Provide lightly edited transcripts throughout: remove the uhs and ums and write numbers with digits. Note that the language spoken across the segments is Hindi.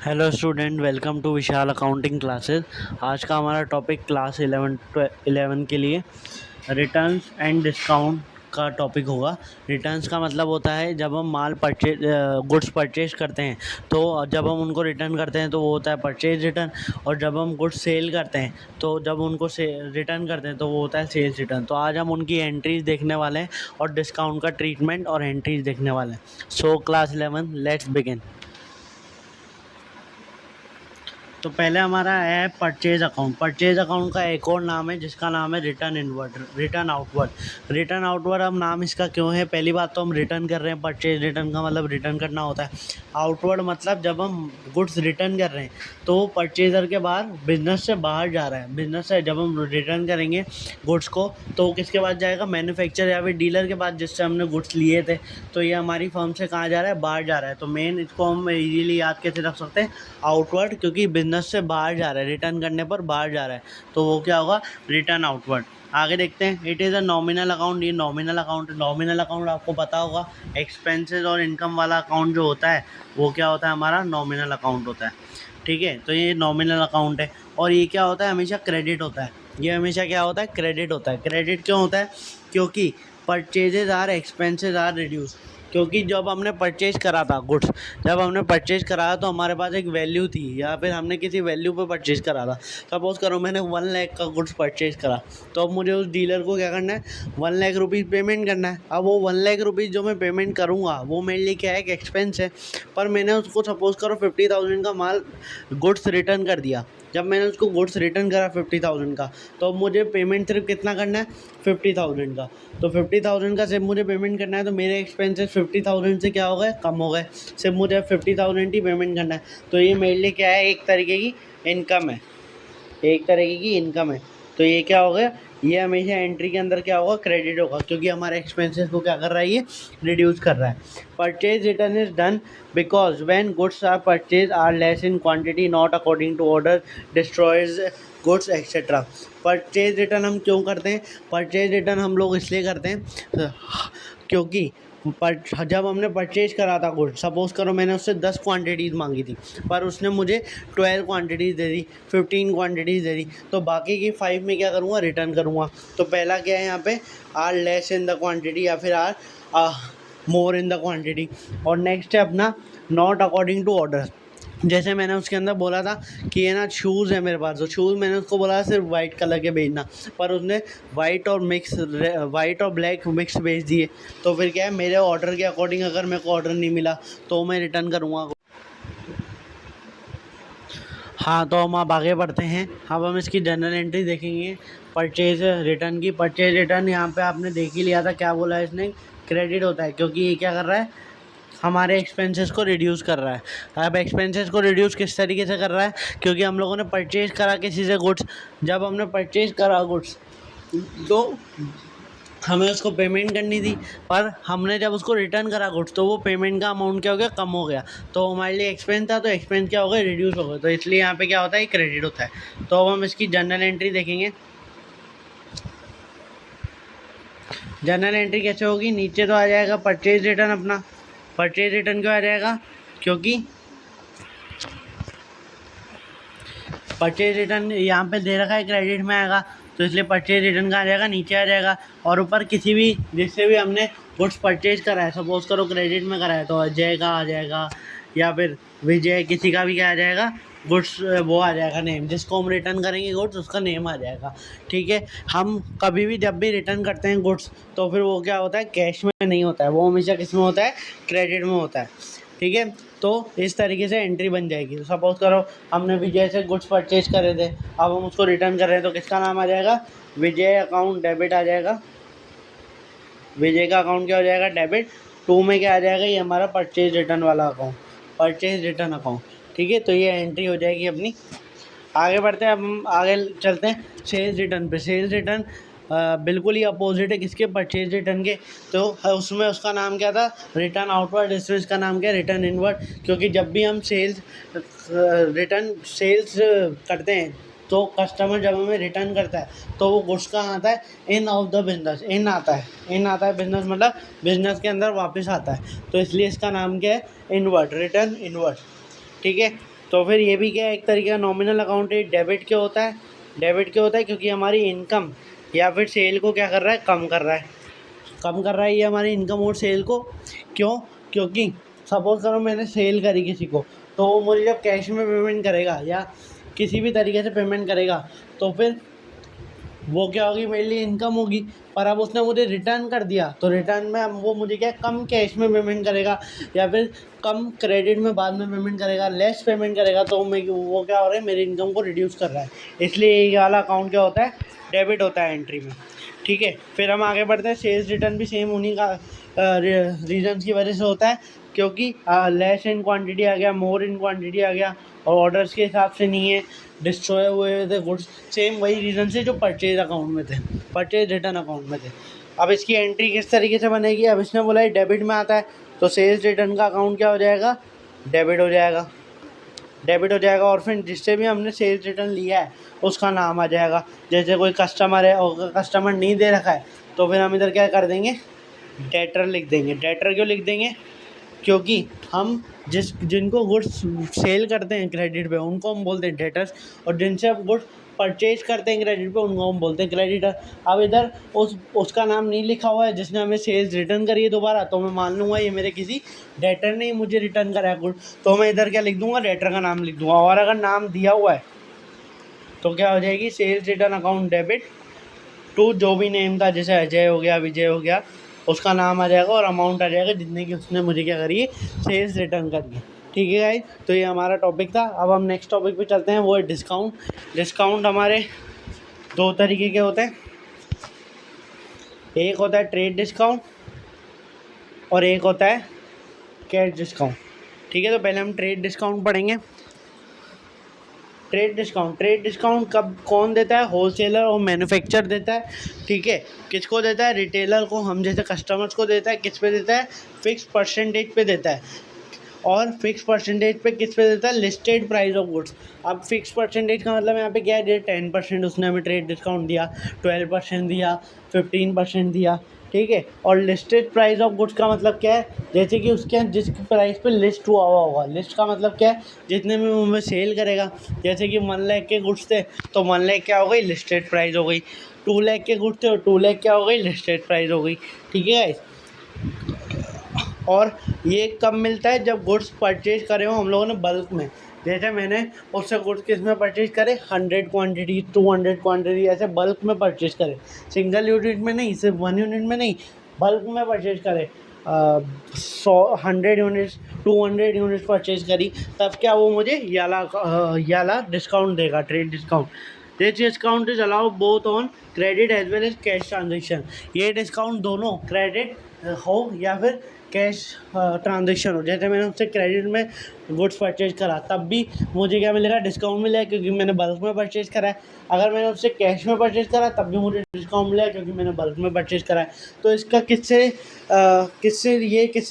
Hello student, welcome to Vishal accounting classes. आज का हमारा टॉपिक क्लास 11 के लिए रिटर्न्स एंड डिस्काउंट का टॉपिक होगा। रिटर्न्स का मतलब होता है जब हम गुड्स परचेज करते हैं, तो जब हम उनको रिटर्न करते हैं तो वो होता है परचेज रिटर्न। और जब हम गुड्स सेल करते हैं तो जब उनको रिटर्न करते हैं तो वो होता है सेल्स रिटर्न। तो आज हम उनकी एंट्रीज देखने वाले हैं और डिस्काउंट का ट्रीटमेंट और एंट्रीज देखने वाले हैं। So class 11, let's begin. तो पहले हमारा है परचेज अकाउंट। परचेज अकाउंट का एक और नाम है जिसका नाम है return inward, return outward. Return outward अब नाम इसका क्यों है? पहली बात तो हम रिटर्न कर रहे हैं, परचेज रिटर्न का मतलब रिटर्न करना होता है। आउटवर्ड मतलब जब हम गुड्स रिटर्न कर रहे हैं तो परचेजर के बाहर, बिजनेस से बाहर जा रहा है। बिजनेस से जब हम रिटर्न करेंगे गुड्स को तो किसके पास जाएगा? मैन्युफैक्चरर या फिर डीलर के पास जिससे हमने गुड्स लिए थे। तो ये हमारी फर्म से कहाँ जा रहा है? बाहर जा रहा है। तो मेन इसको हम इजीली याद कैसे रख सकते हैं? आउटवर्ड, क्योंकि बिजनेस से बाहर जा रहा है, रिटर्न करने पर बाहर जा रहा है, तो वो क्या होगा? Return outward. आगे देखते हैं। It is a nominal account. ये नॉमिनल अकाउंट, नॉमिनल अकाउंट आपको पता होगा, एक्सपेंसेस और इनकम वाला अकाउंट जो होता है वो क्या होता है? हमारा नॉमिनल अकाउंट होता है। ठीक है, तो ये नॉमिनल अकाउंट है। और ये क्या होता है? हमेशा क्रेडिट होता है। ये हमेशा क्या होता है? क्रेडिट होता है। क्रेडिट क्यों होता है? क्योंकि purchases are expenses are reduce. क्योंकि जब हमने परचेज करा था गुड्स, जब हमने परचेज कराया तो हमारे पास एक वैल्यू थी, या फिर हमने किसी वैल्यू पे परचेज करा था। सपोज़ करो मैंने 1 लाख का गुड्स परचेज करा, तो अब मुझे उस डीलर को क्या करना है? 1 लाख रुपीज़ पेमेंट करना है। अब वो 1 लाख रुपीज़ जो मैं पेमेंट करूँगा वो मेरे लिए क्या है? एक एक्सपेंस है। पर मैंने उसको सपोज़ करो 50,000 का माल गुड्स रिटर्न कर दिया। जब मैंने उसको गुड्स रिटर्न करा 50,000 का, तो अब मुझे पेमेंट सिर्फ कितना करना है? 50,000 का। तो 50,000 का सिर्फ मुझे पेमेंट करना है, तो मेरे एक्सपेंसेस 50,000 से क्या हो गए? कम हो गए। सिर्फ मुझे 50,000 ही पेमेंट करना है। तो ये मेरे लिए क्या है? एक तरीके की इनकम है, एक तरीके की इनकम है। तो ये क्या हो गया? ये हमेशा एंट्री के अंदर क्या होगा? क्रेडिट होगा, क्योंकि हमारे एक्सपेंसेस को क्या कर रहा है? ये रिड्यूस कर रहा है। Purchase return is done because when goods are purchase are less in quantity not according to order destroys goods etcetera. Purchase return हम क्यों करते हैं? परचेज रिटर्न हम लोग इसलिए करते हैं क्योंकि जब हमने परचेज करा था गुड, सपोज़ करो मैंने उससे 10 क्वांटिटीज़ मांगी थी, पर उसने मुझे 12 क्वांटिटीज़ दे दी, 15 क्वांटिटीज़ दे दी, तो बाकी की 5 में क्या करूँगा? रिटर्न करूँगा। तो पहला क्या है यहाँ पे? Are less in the quantity या फिर are more in the quantity. और नेक्स्ट है अपना नॉट अकॉर्डिंग टू ऑर्डर। जैसे मैंने उसके अंदर बोला था कि ये ना शूज़ है मेरे पास, तो शूज़ मैंने उसको बोला सिर्फ वाइट कलर के भेजना, पर उसने वाइट और ब्लैक मिक्स भेज दिए। तो फिर क्या है? मेरे ऑर्डर के अकॉर्डिंग अगर मेरे को ऑर्डर नहीं मिला तो मैं रिटर्न करूँगा। हाँ, तो हम अब आगे बढ़ते हैं। अब हम इसकी जर्नल एंट्री देखेंगे परचेज रिटर्न की। परचेज रिटर्न यहाँ पे आपने देख ही लिया था, क्या बोला है इसने? क्रेडिट होता है, क्योंकि ये क्या कर रहा है? हमारे एक्सपेंसेस को रिड्यूस कर रहा है। अब एक्सपेंसेस को रिड्यूस किस तरीके से कर रहा है? क्योंकि हम लोगों ने परचेज करा किसी से गुड्स। जब हमने परचेज करा गुड्स तो हमें उसको पेमेंट करनी थी, पर हमने जब उसको रिटर्न करा गुड्स तो वो पेमेंट का अमाउंट क्या हो गया? कम हो गया। तो हमारे लिए एक्सपेंस था, तो एक्सपेंस क्या हो गया? रिड्यूस हो गया। तो इसलिए यहाँ पे क्या होता है? क्रेडिट होता है। तो अब हम इसकी जर्नल एंट्री देखेंगे। जर्नल एंट्री कैसे होगी? नीचे तो आ जाएगा परचेज रिटर्न अपना। परचेज रिटर्न क्यों आ जाएगा? क्योंकि परचेज रिटर्न यहाँ पे दे रखा है क्रेडिट में आएगा, तो इसलिए परचेज रिटर्न का आ जाएगा, नीचे आ जाएगा। और ऊपर किसी भी जिससे भी हमने गुड्स परचेज करा है, सपोज करो क्रेडिट में करा है, तो अजय का आ जाएगा या फिर विजय, किसी का भी क्या आ जाएगा? गुड्स वो आ जाएगा नेम, जिसको हम रिटर्न करेंगे गुड्स उसका नेम आ जाएगा। ठीक है। हम कभी भी जब भी रिटर्न करते हैं गुड्स तो फिर वो क्या होता है? कैश में नहीं होता है, वो हमेशा किस में होता है? क्रेडिट में होता है। ठीक है। तो इस तरीके से एंट्री बन जाएगी। तो सपोज़ करो हमने विजय से गुड्स परचेज करे थे, अब हम उसको रिटर्न कर रहे हैं, तो किसका नाम आ जाएगा? विजय अकाउंट डेबिट आ जाएगा। विजय का अकाउंट क्या हो जाएगा? डेबिट। 2 में क्या आ जाएगा? ये हमारा परचेज रिटर्न वाला अकाउंट, परचेज रिटर्न अकाउंट। ठीक है, तो ये एंट्री हो जाएगी अपनी। आगे बढ़ते हैं। अब हम आगे चलते हैं सेल्स रिटर्न पे। सेल्स रिटर्न बिल्कुल ही अपोजिट है किसके? परचेज रिटर्न के। तो उसमें उसका नाम क्या था? Return outward. इसमें इसका नाम क्या है? Return inward. क्योंकि जब भी हम सेल्स करते हैं तो कस्टमर जब हमें रिटर्न करता है तो वो गुड्स कहाँ आता है? इन ऑफ द बिजनेस, इन आता है। इन आता है बिजनेस, मतलब बिजनेस के अंदर वापस आता है। तो इसलिए इसका नाम क्या है? Inward, return inward. ठीक है। तो फिर ये भी क्या है, एक तरीके का नॉमिनल अकाउंट है। डेबिट क्यों होता है? डेबिट क्यों होता है? क्योंकि हमारी इनकम या फिर सेल को क्या कर रहा है, कम कर रहा है। कम कर रहा है ये हमारी इनकम और सेल को। क्यों? क्योंकि सपोज करो मैंने सेल करी किसी को, तो वो मुझे जब कैश में पेमेंट करेगा या किसी भी तरीके से पेमेंट करेगा, तो फिर वो क्या होगी, मेरे लिए इनकम होगी। पर अब उसने मुझे रिटर्न कर दिया, तो रिटर्न में अब वो मुझे क्या, कम कैश में पेमेंट करेगा या फिर कम क्रेडिट में बाद में पेमेंट करेगा, लेस पेमेंट करेगा। तो मैं वो क्या हो रहा है, मेरी इनकम को रिड्यूस कर रहा है। इसलिए ये वाला अकाउंट क्या होता है, डेबिट होता है एंट्री में। ठीक है, फिर हम आगे बढ़ते हैं। सेल्स रिटर्न भी सेम उन्हीं का रीजन की वजह से होता है, क्योंकि लेस इन क्वांटिटी आ गया, मोर इन क्वांटिटी आ गया, और ऑर्डर्स के हिसाब से नहीं है, डिस्ट्रॉय हुए थे गुड्स। सेम वही रीज़न से जो परचेज अकाउंट में थे, परचेज रिटर्न अकाउंट में थे। अब इसकी एंट्री किस तरीके से बनेगी? अब इसने बोला है डेबिट में आता है, तो सेल्स रिटर्न का अकाउंट क्या हो जाएगा, डेबिट हो जाएगा। डेबिट हो जाएगा, और फिर जिससे भी हमने सेल्स रिटर्न लिया है उसका नाम आ जाएगा। जैसे कोई कस्टमर है और कस्टमर नहीं दे रखा है, तो फिर हम इधर क्या कर देंगे, डेटर लिख देंगे। डेटर क्यों लिख देंगे? क्योंकि हम जिनको गुड्स सेल करते हैं क्रेडिट पे, उनको हम बोलते हैं डेटर्स, और जिनसे हम गुड्स परचेज करते हैं क्रेडिट पे, उनको हम बोलते हैं क्रेडिटर। अब इधर उसका नाम नहीं लिखा हुआ है जिसने हमें सेल्स रिटर्न करी है दोबारा, तो मैं मान लूँगा ये मेरे किसी डेटर ने ही मुझे रिटर्न करा है गुड, तो मैं इधर क्या लिख दूँगा, डेटर का नाम लिख दूँगा। और अगर नाम दिया हुआ है तो क्या हो जाएगी, sales return account debit to जो भी नेम था, जैसे अजय हो गया, विजय हो गया, उसका नाम आ जाएगा और अमाउंट आ जाएगा जितने की उसने मुझे क्या करी है, सेल्स रिटर्न करी है। ठीक है गाइस, तो ये हमारा टॉपिक था। अब हम नेक्स्ट टॉपिक पे चलते हैं, वो है डिस्काउंट। डिस्काउंट हमारे दो तरीके के होते हैं, एक होता है ट्रेड डिस्काउंट और एक होता है कैश डिस्काउंट। ठीक है, तो पहले हम ट्रेड डिस्काउंट पढ़ेंगे। ट्रेड डिस्काउंट कब कौन देता है? होलसेलर और मैन्युफैक्चरर देता है। ठीक है, किसको देता है? रिटेलर को, हम जैसे कस्टमर्स को देता है। किस पे देता है? फिक्स परसेंटेज पे देता है। और फिक्स परसेंटेज पे किस पे देता है? Listed price of goods. अब फिक्स परसेंटेज का मतलब यहाँ पे क्या है, जैसे 10% उसने हमें ट्रेड डिस्काउंट दिया, 12% दिया, 15% दिया। ठीक है, और लिस्टेड प्राइस ऑफ गुड्स का मतलब क्या है, जैसे कि उसके जिस प्राइस पे लिस्ट हुआ हुआ होगा। लिस्ट का मतलब क्या है, जितने में वो हमें सेल करेगा। जैसे कि 1 लाख के गुड्स थे, तो 1 लाख क्या हो गई, लिस्टेड प्राइस हो गई। 2 लाख के गुड्स थे, और 2 लाख क्या हो गई, लिस्टेड प्राइस हो गई। ठीक है गाइस, और ये कब मिलता है, जब गुड्स परचेज करे हो हम लोगों ने बल्क में। जैसे मैंने उससे गुड्स किस में परचेज करे, 100 क्वांटिटी, 200 क्वांटिटी, ऐसे बल्क में परचेज करे। सिंगल यूनिट में नहीं, सिर्फ 1 यूनिट में नहीं, बल्क में परचेज करे। 100 यूनिट्स, 200 यूनिट्स परचेज करी, तब क्या वो मुझे याला डिस्काउंट देगा, trade discount. This discount is allowed both on credit as well as cash transaction. ये डिस्काउंट दोनों क्रेडिट हो या फिर कैश ट्रांजेक्शन हो। जैसे मैंने उससे क्रेडिट में गुड्स परचेज करा, तब भी मुझे क्या मिलेगा, डिस्काउंट मिलेगा, क्योंकि मैंने बल्क में परचेज करा है। अगर मैंने उससे कैश में परचेज करा, तब भी मुझे डिस्काउंट मिलेगा, क्योंकि मैंने बल्क में परचेज करा है। तो इसका किससे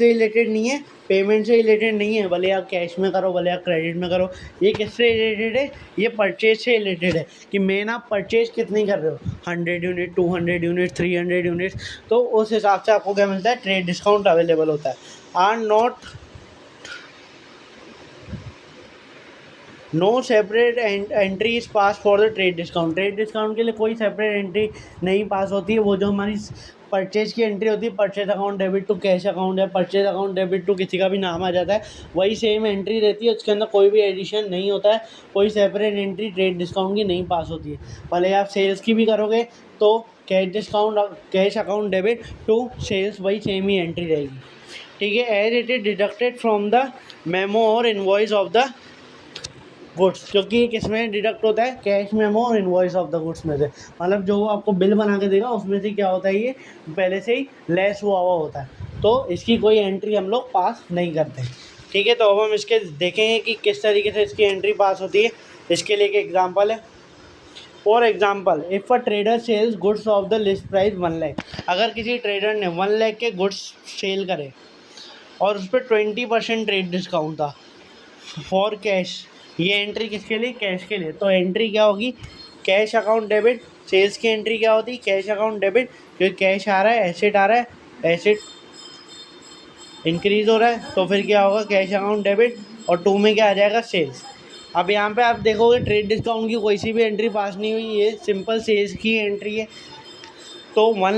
रिलेटेड नहीं है, पेमेंट से रिलेटेड नहीं है, भले आप कैश में करो भले आप क्रेडिट में करो। ये किससे रिलेटेड है, ये परचेज से रिलेटेड है, कि मेन आप परचेज कितनी कर रहे हो, 100 यूनिट, 200 यूनिट, 300 यूनिट्स, तो उस हिसाब से आपको क्या मिलता है, ट्रेड डिस्काउंट अवेलेबल होता है। Are not no separate entry is pass for the trade discount. Trade discount के लिए कोई सेपरेट एंट्री नहीं पास होती है। वो जो हमारी परचेज की एंट्री होती है, purchase account debit to cash account, है परचेज अकाउंट डेबिट टू किसी का भी नाम आ जाता है, वही सेम एंट्री रहती है। उसके अंदर कोई भी एडिशन नहीं होता है, कोई सेपरेट एंट्री ट्रेड डिस्काउंट की नहीं पास होती है। भले आप सेल्स की भी करोगे तो cash discount, cash account debit to sales, वही सेम ही एंट्री रहेगी। ठीक है, as it is deducted from the memo और इनवॉइस ऑफ द गुड्स। क्योंकि किस में डिडक्ट होता है, कैश मेमो और इनवॉइस ऑफ द गुड्स में से। मतलब जो वो आपको बिल बना के देगा उसमें से क्या होता है, ये पहले से ही लेस हुआ होता है, तो इसकी कोई एंट्री हम लोग पास नहीं करते। ठीक है, तो अब हम इसके देखेंगे कि किस तरीके से इसकी एंट्री पास होती है। इसके लिए एक एग्जाम्पल है। For example, if a trader sells goods of the list price 1 lakh. अगर किसी ट्रेडर ने 1 लाख के गुड्स सेल करे और उस पर 20% ट्रेड डिस्काउंट था फॉर कैश, ये एंट्री किसके लिए, कैश के लिए। तो एंट्री क्या होगी, कैश अकाउंट डेबिट। सेल्स की एंट्री क्या होती है, कैश अकाउंट डेबिट, क्योंकि कैश आ रहा है, एसेट आ रहा है, एसेट इंक्रीज हो रहा है, तो फिर क्या होगा, कैश अकाउंट डेबिट, और 2 में क्या आ जाएगा, सेल्स। अब यहाँ पे आप देखोगे ट्रेड डिस्काउंट की कोई सी भी एंट्री पास नहीं हुई, ये सिंपल सेल्स की एंट्री है। तो 1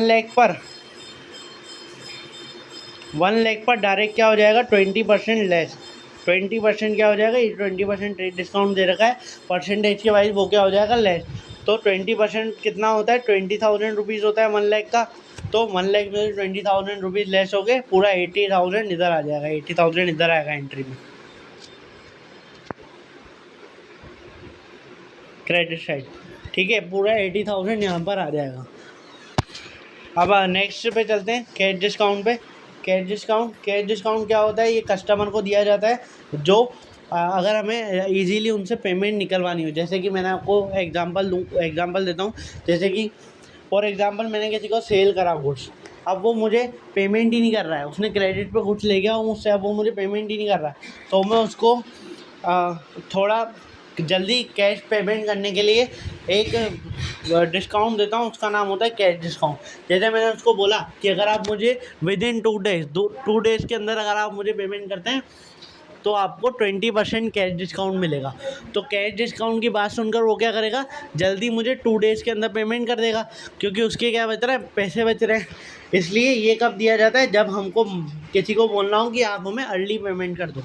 लाख पर डायरेक्ट क्या हो जाएगा 20% लेस। 20% क्या हो जाएगा, ये 20% ट्रेड डिस्काउंट दे रखा है, परसेंटेज के वाइज वो क्या हो जाएगा लेस। तो 20% कितना होता है 20,000 रुपीज़ होता है 1 लाख का। तो 1 लाख में 20,000 रुपीज़ लेस हो गए, पूरा 80,000 इधर आ जाएगा, 80,000 इधर आएगा एंट्री में क्रेडिट साइड। ठीक है, पूरा 80,000 यहाँ पर आ जाएगा। अब नेक्स्ट पे चलते हैं कैश डिस्काउंट पे। कैश डिस्काउंट क्या होता है, ये कस्टमर को दिया जाता है जो अगर हमें इजीली उनसे पेमेंट निकलवानी हो। जैसे कि मैंने आपको एग्जांपल देता हूँ। जैसे कि फॉर एग्जांपल मैंने किसी को सेल करा गुड्स, अब वो मुझे पेमेंट ही नहीं कर रहा है, उसने क्रेडिट पे गुड्स ले गया और मुझसे, अब वो मुझे पेमेंट ही नहीं कर रहा है, तो मैं उसको थोड़ा जल्दी कैश पेमेंट करने के लिए एक डिस्काउंट देता हूँ, उसका नाम होता है कैश डिस्काउंट। जैसे मैंने उसको बोला कि अगर आप मुझे विदिन 2 डेज़ के अंदर अगर आप मुझे पेमेंट करते हैं तो आपको 20% कैश डिस्काउंट मिलेगा। तो कैश डिस्काउंट की बात सुनकर वो क्या करेगा, जल्दी मुझे 2 डेज़ के अंदर पेमेंट कर देगा, क्योंकि उसके क्या बच रहा है, पैसे बच रहे हैं। इसलिए ये कब दिया जाता है, जब हमको किसी को बोलना हो कि आप हमें अर्ली पेमेंट कर दो।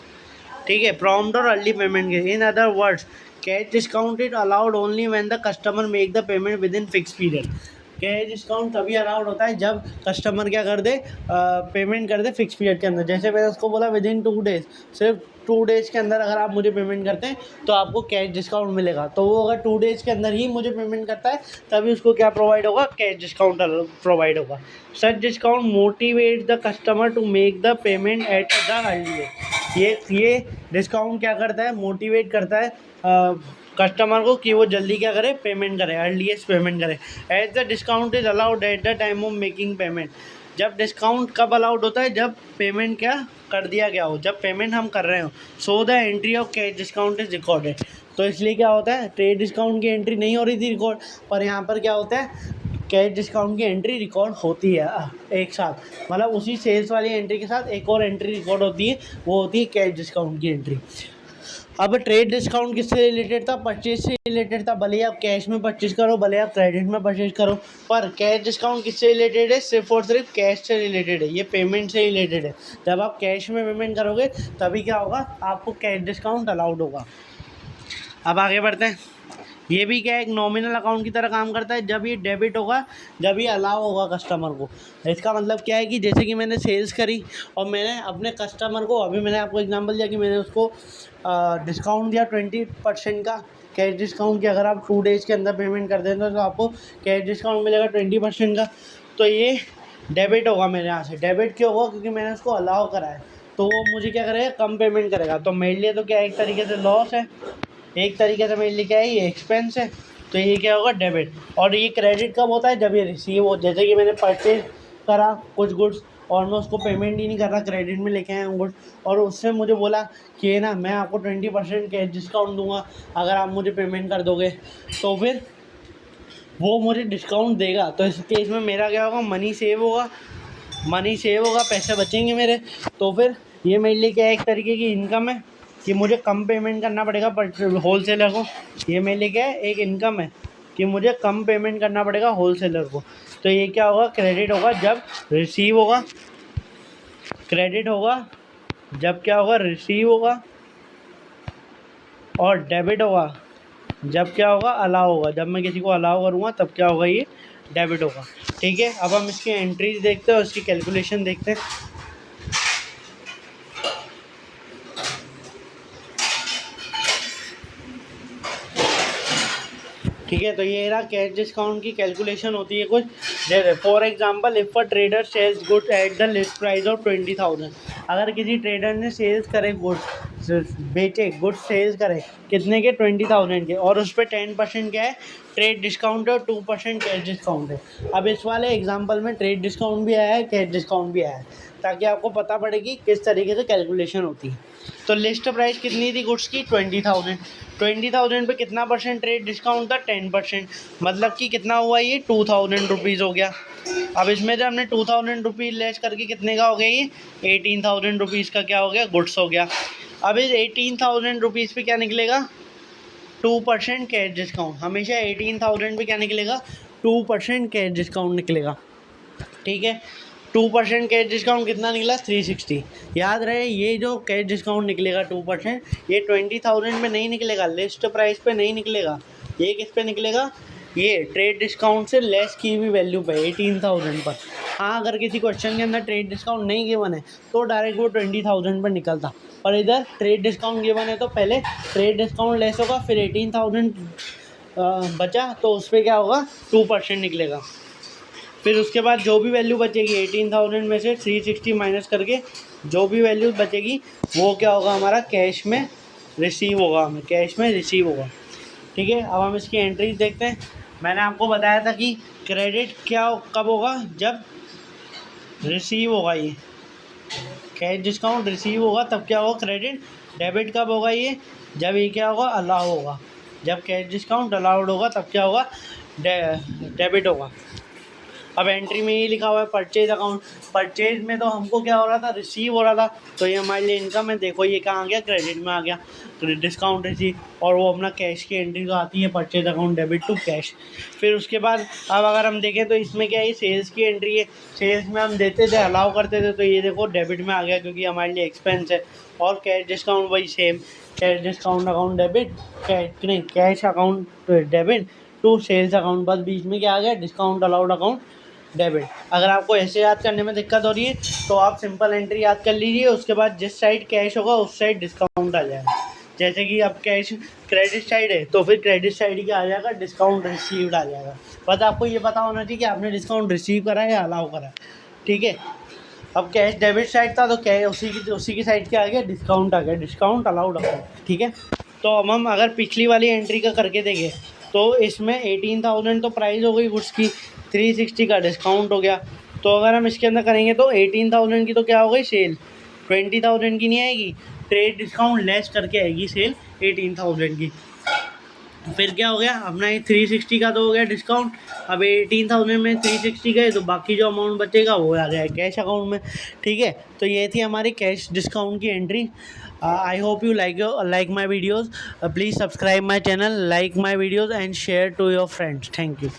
ठीक है, प्रॉम्प्ट और अर्ली पेमेंट के। In other words cash discount is allowed only when the customer make the payment with in fix period. Cash discount तभी अलाउड होता है जब कस्टमर क्या कर दे, पेमेंट कर दे फिक्स पीरियड के अंदर। जैसे मैंने उसको बोला विद इन 2 डेज़, सिर्फ 2 डेज़ के अंदर अगर आप मुझे पेमेंट करते हैं तो आपको कैश डिस्काउंट मिलेगा। तो वो अगर 2 डेज़ के अंदर ही मुझे पेमेंट करता है तभी उसको क्या प्रोवाइड होगा, कैश डिस्काउंट प्रोवाइड होगा। Such discount motivate the customer to make the payment at the earliest. ये डिस्काउंट क्या करता है, मोटिवेट करता है कस्टमर को कि वो जल्दी क्या करे, पेमेंट करे, अर्लीस्ट पेमेंट करे। As the discount is allowed at the time of making payment. जब डिस्काउंट कब अलाउड होता है, जब पेमेंट क्या कर दिया गया हो, जब पेमेंट हम कर रहे हो। So the entry of cash discount is recorded. तो इसलिए क्या होता है, ट्रेड डिस्काउंट की एंट्री नहीं हो रही थी रिकॉर्ड, पर यहाँ पर क्या होता है, कैश डिस्काउंट की एंट्री रिकॉर्ड होती है एक साथ। मतलब उसी सेल्स वाली एंट्री के साथ एक और एंट्री रिकॉर्ड होती है, वो होती है कैश डिस्काउंट की एंट्री। अब ट्रेड डिस्काउंट किससे रिलेटेड था, परचेज से रिलेटेड था। भले आप कैश में परचेज करो, भले आप क्रेडिट में परचेज करो, पर कैश डिस्काउंट किससे रिलेटेड है, सिर्फ और सिर्फ कैश से रिलेटेड है, ये पेमेंट से रिलेटेड है। जब आप कैश में पेमेंट करोगे तभी क्या होगा, आपको कैश डिस्काउंट अलाउड होगा। अब आगे बढ़ते हैं। ये भी क्या है, एक नॉमिनल अकाउंट की तरह काम करता है। जब ये डेबिट होगा, जब ये अलाउ होगा कस्टमर को। इसका मतलब क्या है कि जैसे कि मैंने सेल्स करी और मैंने अपने कस्टमर को, अभी मैंने आपको एग्जांपल दिया कि मैंने उसको डिस्काउंट दिया 20% का कैश डिस्काउंट, कि अगर आप 2 डेज़ के अंदर पेमेंट कर देते तो आपको कैश डिस्काउंट मिलेगा 20% का। तो ये डेबिट होगा मेरे यहाँ से। डेबिट क्यों होगा, क्योंकि मैंने उसको अलाउ करा है, तो वो मुझे क्या करेगा, कम पेमेंट करेगा। तो मेरे लिए तो क्या एक तरीके से लॉस है, एक तरीके से मेरे लिए क्या है, ये एक्सपेंस है। तो ये क्या होगा, डेबिट। और ये क्रेडिट कब होता है, जब ये रिसीव हो। जैसे कि मैंने परचेज करा कुछ गुड्स और मैं उसको पेमेंट ही नहीं कर रहा, क्रेडिट में लेके आया हूँ गुड्स, और उससे मुझे बोला कि ना मैं आपको 20% कैश डिस्काउंट दूंगा अगर आप मुझे पेमेंट कर दोगे, तो फिर वो मुझे डिस्काउंट देगा। तो इस केस में मेरा क्या होगा, मनी सेव होगा, पैसे बचेंगे मेरे। तो फिर ये मेरे लिए क्या है, एक तरीके की इनकम है कि मुझे कम पेमेंट करना पड़ेगा होलसेलर को। ये मेरे लिए क्या है, एक इनकम है कि मुझे कम पेमेंट करना पड़ेगा होलसेलर को। तो ये क्या होगा, क्रेडिट होगा जब रिसीव होगा, क्रेडिट होगा जब क्या होगा, रिसीव होगा, और डेबिट होगा जब क्या होगा, अलाउ होगा। जब मैं किसी को अलाउ करूँगा तब क्या होगा, ये डेबिट होगा। ठीक है, अब हम इसकी एंट्रीज देखते हैं और इसकी कैलकुलेशन देखते हैं। ठीक है, तो ये रहा कैश डिस्काउंट की कैलकुलेशन होती है कुछ। जैसे for example, if a trader sells goods at the list price of 20,000। अगर किसी ट्रेडर ने सेल्स करे गुड्स, बेचे गुड्स सेल्स करे कितने के, 20,000 के, और उस पर 10% क्या है, ट्रेड डिस्काउंट है, और 2% कैश डिस्काउंट है। अब इस वाले एग्जांपल में ट्रेड डिस्काउंट भी आया है, कैश डिस्काउंट भी आया है, ताकि आपको पता पड़े कि किस तरीके से कैलकुलेशन होती है। तो लिस्ट प्राइस कितनी थी गुड्स की, 20,000। 20,000 पे कितना परसेंट ट्रेड डिस्काउंट था, 10%। मतलब कि कितना हुआ, ये 2,000 रुपीज़ हो गया। अब इसमें जब हमने 2,000 रुपीज़ लेस करके कितने का हो गया, ये 18,000 रुपीज़ का क्या हो गया, गुड्स हो गया। अब इस 18,000 रुपीज़ पे क्या निकलेगा, 2% कैश डिस्काउंट, हमेशा 18,000 पे क्या निकलेगा, 2% कैश डिस्काउंट निकलेगा, ठीक है। 2% कैश डिस्काउंट कितना निकला, 360। याद रहे ये जो कैश डिस्काउंट निकलेगा 2%, ये 20,000 में नहीं निकलेगा, लिस्ट प्राइस पे नहीं निकलेगा, ये किस पे निकलेगा, ये ट्रेड डिस्काउंट से लेस की हुई वैल्यू पे 18,000 पर। हाँ, अगर किसी क्वेश्चन के अंदर ट्रेड डिस्काउंट नहीं गिवन है तो डायरेक्ट वो 20,000 पर निकलता, पर इधर ट्रेड डिस्काउंट गिवन है तो पहले ट्रेड डिस्काउंट लेस होगा, फिर 18,000 बचा तो उस पर क्या होगा, 2% निकलेगा। फिर उसके बाद जो भी वैल्यू बचेगी 18,000 में से 360 माइनस करके जो भी वैल्यू बचेगी वो क्या होगा, हमारा कैश में रिसीव होगा, हमें कैश में रिसीव होगा, ठीक है। अब हम इसकी एंट्रीज देखते हैं। मैंने आपको बताया था कि क्रेडिट क्या कब होगा, जब रिसीव होगा, ये कैश डिस्काउंट रिसीव होगा तब क्या होगा क्रेडिट। डेबिट कब होगा, ये जब ये क्या होगा, अलाउ होगा, जब कैश डिस्काउंट अलाउड होगा तब क्या होगा, डेबिट होगा। अब एंट्री में ये लिखा हुआ है परचेज अकाउंट, परचेज में तो हमको क्या हो रहा था, रिसीव हो रहा था, तो ये हमारे लिए इनकम है। देखो ये कहाँ आ गया, क्रेडिट में आ गया, डिस्काउंट रिसीव, और वो अपना कैश की एंट्री तो आती है, purchase account debit to cash. फिर उसके बाद अब अगर हम देखें तो इसमें क्या है, सेल्स की एंट्री है, सेल्स में हम देते थे, अलाउ करते थे, तो ये देखो डेबिट में आ गया क्योंकि हमारे लिए एक्सपेंस है। और कैश डिस्काउंट वही same, cash discount account debit, cash account debit to sales account, बस बीच में क्या आ गया, डिस्काउंट अलाउड अकाउंट डेबिट। अगर आपको ऐसे याद करने में दिक्कत हो रही है तो आप सिंपल एंट्री याद कर लीजिए, उसके बाद जिस साइड कैश होगा उस साइड डिस्काउंट आ जाएगा। जैसे कि अब कैश क्रेडिट साइड है तो फिर क्रेडिट साइड ही क्या आ जाएगा, डिस्काउंट रिसीव्ड आ जाएगा। बस आपको ये पता होना चाहिए कि आपने डिस्काउंट रिसीव करा है या अलाउ करा है, ठीक है। अब कैश डेबिट साइड था तो कैश उसी की साइड क्या आ गया, डिस्काउंट आ गया, डिस्काउंट अलाउड अकाउंट, ठीक है। तो अब हम अगर पिछली वाली एंट्री का करके देखें तो इसमें 18,000 तो प्राइस हो गई गुड्स की, 360 का डिस्काउंट हो गया। तो अगर हम इसके अंदर करेंगे तो 18,000 की तो क्या हो गई सेल, 20,000 की नहीं आएगी, ट्रेड डिस्काउंट लेस करके आएगी सेल 18,000 की। फिर क्या हो गया अपना, ये 360 का तो हो गया डिस्काउंट, अब 18,000 में 360 गए तो बाकी जो अमाउंट बचेगा वो आ गया कैश अकाउंट में, ठीक है। तो ये थी हमारी कैश डिस्काउंट की entry. I hope you like my videos. Please subscribe my channel, like my videos and share to your friends. Thank you.